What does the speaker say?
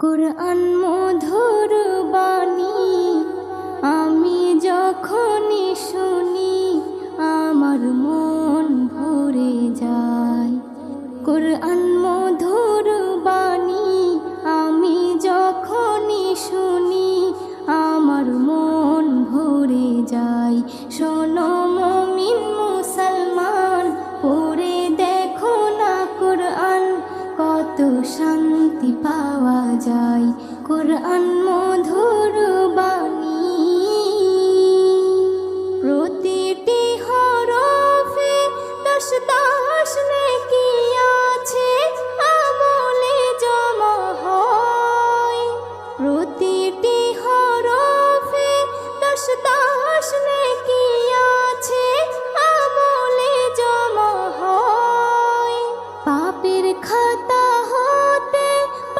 কুরআন মধুর বাণী আমি যখনই শুনি আমার মন ভরে যায়। কুরআন মধুর বাণী আমি যখনই শুনি আমার মন ভরে যায়। শোনো মুমিন মুসলমান, পড়ে দেখো না কুরআন, কত শান্তি পাওয়া যায়। কুরআন